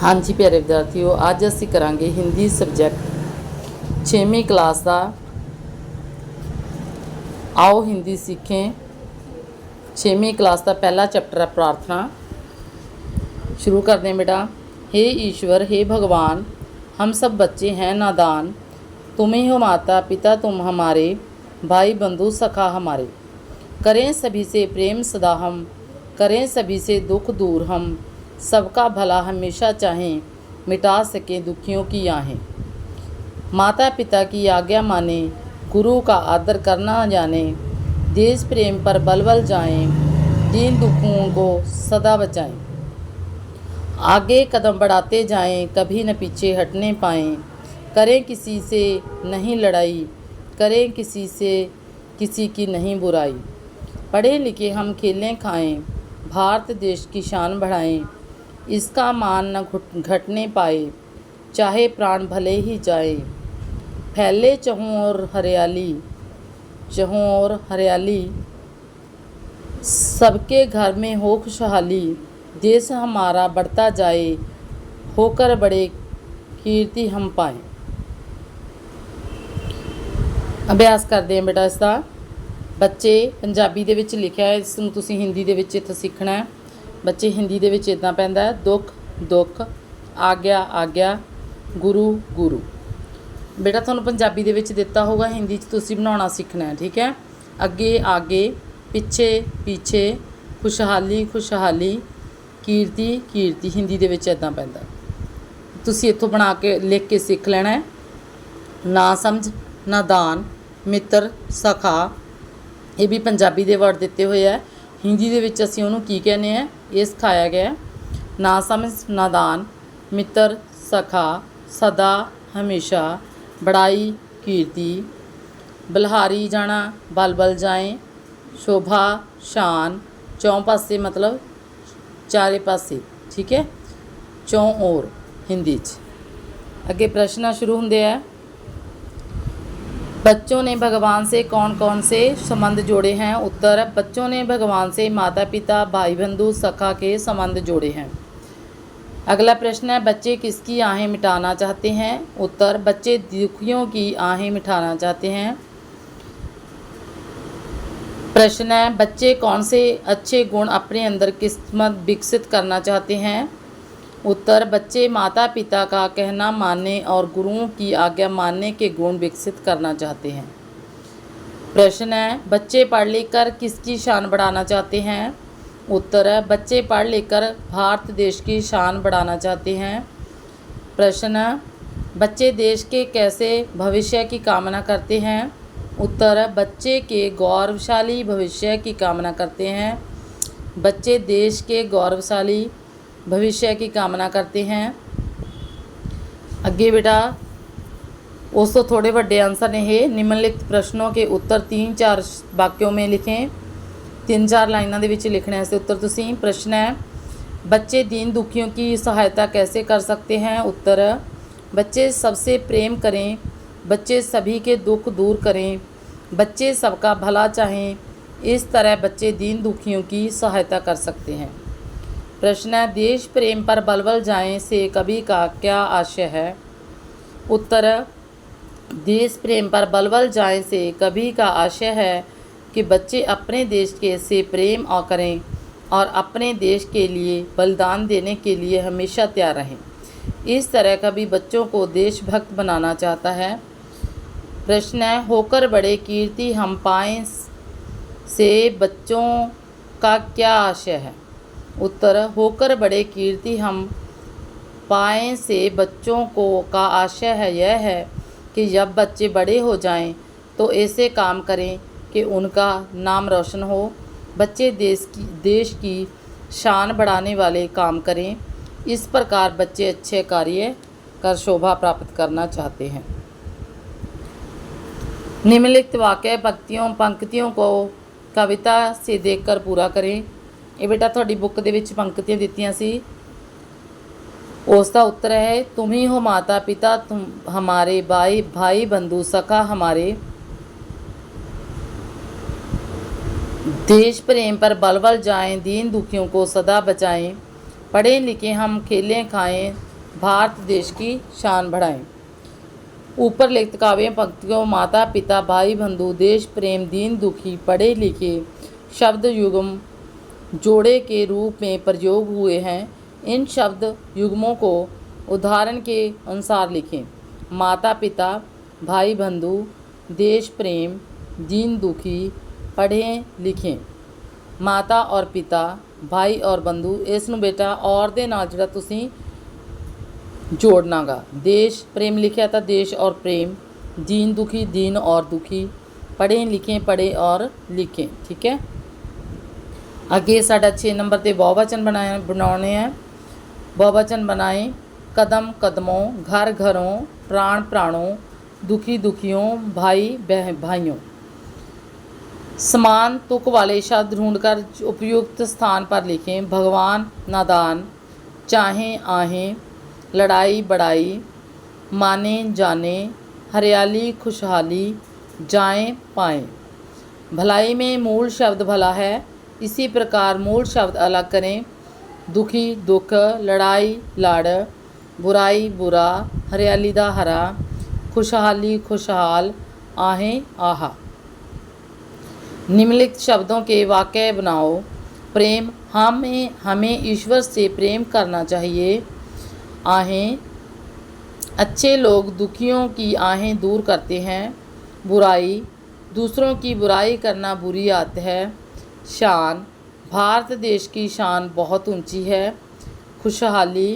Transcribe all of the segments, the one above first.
हाँ जी प्यारे विद्यार्थियों, अज असी करांगे हिंदी सबजैक्ट 6वीं क्लास का। आओ हिंदी सीखें। 6वीं क्लास का पहला चैप्टर है प्रार्थना। शुरू करते हैं बेटा। हे ईश्वर, हे भगवान, हम सब बच्चे हैं नादान। तुम ही हो माता पिता तुम हमारे, भाई बंधु सखा हमारे। करें सभी से प्रेम सदा हम, करें सभी से दुख दूर हम। सबका भला हमेशा चाहें, मिटा सकें दुखियों की आहें। माता पिता की आज्ञा माने, गुरु का आदर करना जाने। देश प्रेम पर बल बल जाएं, दीन दुखों को सदा बचाएं। आगे कदम बढ़ाते जाएं, कभी न पीछे हटने पाएं। करें किसी से नहीं लड़ाई, करें किसी से किसी की नहीं बुराई। पढ़े लिखे हम खेलें खाएं, भारत देश की शान बढ़ाएं। इसका मान न घटने पाए, चाहे प्राण भले ही जाए। फैले चहों और हरियाली, चहों और हरियाली, सबके घर में हो खुशहाली। देश हमारा बढ़ता जाए, होकर बड़े कीर्ति हम पाएं। अभ्यास करते हैं बेटा इसका। बच्चे पंजाबी दे विच लिखिया है, इसनूं तुसीं हिंदी दे विच इत्थे सीखना है। बच्चे हिंदी दे विच इदां पैंदा है, दुख दुख, आग्या आग्या, गुरु गुरु। बेटा तुहानूं पंजाबी दे विच दिता होगा, हिंदी च तुसीं बनाउणा सीखना है, ठीक है। अगे आगे, पिछे पीछे, खुशहाली खुशहाली, कीर्ति कीर्ति, हिंदी दे विच इदां पैंदा। तुसीं इत्थों बना के लिख के सीख लेना है। ना समझ, नादान, मित्र, सखा, ये भी पंजाबी दे वर्ड दिते हुए है। हिंदी दे विच असीं उहनूं की कहने हैं, ये सिखाया गया है। ना समझ, नादान, मित्र, सखा, सदा, हमेशा, बड़ाई, कीर्ति, बलहारी जाना, बल बल जाएं, शोभा, शान, चौं पासे मतलब चारे पासे, ठीक है। चौं ओर हिंदी च। अगे प्रश्न शुरू होंदे है। बच्चों ने भगवान से कौन कौन से संबंध जोड़े हैं? उत्तर, बच्चों ने भगवान से माता पिता भाई बंधु सखा के संबंध जोड़े हैं। अगला प्रश्न है, बच्चे किसकी आहें मिटाना चाहते हैं? उत्तर, बच्चे दुखियों की आहें मिटाना चाहते हैं। प्रश्न है, बच्चे कौन से अच्छे गुण अपने अंदर किस्मत विकसित करना चाहते हैं? उत्तर, बच्चे माता पिता का कहना मानने और गुरुओं की आज्ञा मानने के गुण विकसित करना चाहते हैं। प्रश्न है, बच्चे पढ़ लिख कर किसकी शान बढ़ाना चाहते हैं? उत्तर है, बच्चे पढ़ लिख कर भारत देश की शान बढ़ाना चाहते हैं। प्रश्न, बच्चे देश के कैसे भविष्य की कामना करते हैं? उत्तर, बच्चे के गौरवशाली भविष्य की कामना करते हैं। बच्चे देश के गौरवशाली भविष्य की कामना करते हैं। अगे बेटा उस तो थोड़े बड़े आंसर ने ये निम्नलिखित प्रश्नों के उत्तर 3-4 वाक्यों में लिखें। 3-4 लाइनों के विच लिखने ऐसे उत्तर तुसीं। प्रश्न है, बच्चे दीन दुखियों की सहायता कैसे कर सकते हैं? उत्तर, बच्चे सबसे प्रेम करें, बच्चे सभी के दुख दूर करें, बच्चे सबका भला चाहें। इस तरह बच्चे दीन दुखियों की सहायता कर सकते हैं। प्रश्न है, देश प्रेम पर बल बल जाएं से कवि का क्या आशय है? उत्तर, देश प्रेम पर बल बल जाएं से कवि का आशय है कि बच्चे अपने देश के से प्रेम और करें और अपने देश के लिए बलिदान देने के लिए हमेशा तैयार रहें। इस तरह कवि बच्चों को देशभक्त बनाना चाहता है। प्रश्न है, होकर बड़े कीर्ति हम पाएं से बच्चों का क्या आशय है? उत्तर, होकर बड़े कीर्ति हम पाएं से बच्चों को का आशय है यह है कि जब बच्चे बड़े हो जाएं तो ऐसे काम करें कि उनका नाम रोशन हो। बच्चे देश की शान बढ़ाने वाले काम करें। इस प्रकार बच्चे अच्छे कार्य कर शोभा प्राप्त करना चाहते हैं। निम्नलिखित वाक्य पंक्तियों को कविता से देखकर पूरा करें। ये बेटा थोड़ी बुक दे विच पंक्तियां दित्तियां सी, उसका उत्तर है, तुम ही हो माता पिता तुम हमारे, भाई बंधु सखा हमारे। देश प्रेम पर बल बल जाएं, दीन दुखियों को सदा बचाएं। पढ़े लिखे हम खेलें खाएं, भारत देश की शान बढ़ाएं। ऊपर लिखित काव्य पंक्तियों माता पिता भाई बंधु देश प्रेम दीन दुखी पढ़े लिखे शब्द युग्म जोड़े के रूप में प्रयोग हुए हैं। इन शब्द युग्मों को उदाहरण के अनुसार लिखें। माता पिता भाई बंधु देश प्रेम दीन दुखी पढ़ें लिखें। माता और पिता भाई और बंधु इस ਨੂੰ बेटा और ਦੇ ਨਾਲ ਜਿਹੜਾ ਤੁਸੀਂ जोड़ना गा। देश प्रेम लिखा था देश और प्रेम, दीन दुखी दीन और दुखी, पढ़ें लिखें पढ़े और लिखें। ठीक है। अगे साडा 6 नंबर ते बहुवचन बनाने हैं। बहुवचन बनाएं। कदम कदमों घर घरों प्राण प्राणों दुखी दुखियों भाई भाइयों। समान तुक वाले शब्द ढूंढकर उपयुक्त स्थान पर लिखें। भगवान नादान चाहें आहें लड़ाई बड़ाई माने जाने हरियाली खुशहाली जाएं पाएं। भलाई में मूल शब्द भला है, इसी प्रकार मूल शब्द अलग करें। दुखी दुख लड़ाई लड़ बुराई बुरा हरियाली दा हरा खुशहाली खुशहाल आहें आहा। निम्नलिखित शब्दों के वाक्य बनाओ। प्रेम हमें ईश्वर से प्रेम करना चाहिए। आहें अच्छे लोग दुखियों की आहें दूर करते हैं। बुराई दूसरों की बुराई करना बुरी आदत है। शान भारत देश की शान बहुत ऊंची है। खुशहाली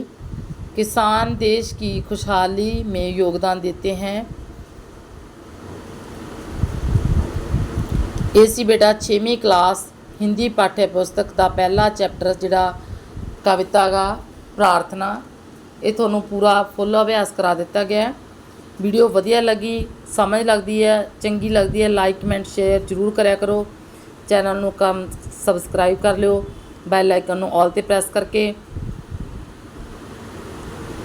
किसान देश की खुशहाली में योगदान देते हैं। इसी बेटा 6वीं क्लास हिंदी पाठ्य पुस्तक का पहला चैप्टर जिहड़ा कविता का प्रार्थना ये थोनों पूरा फुल अभ्यास करा दिता गया। वीडियो वधिया लगी समझ लगती है चंगी लगती है लाइक कमेंट शेयर जरूर कराया करो। चैनल नूं कम सबसक्राइब कर लियो बैल आइकन नूं ऑल ते प्रेस करके।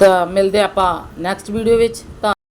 तो मिलते आपां नैक्सट वीडियो विच।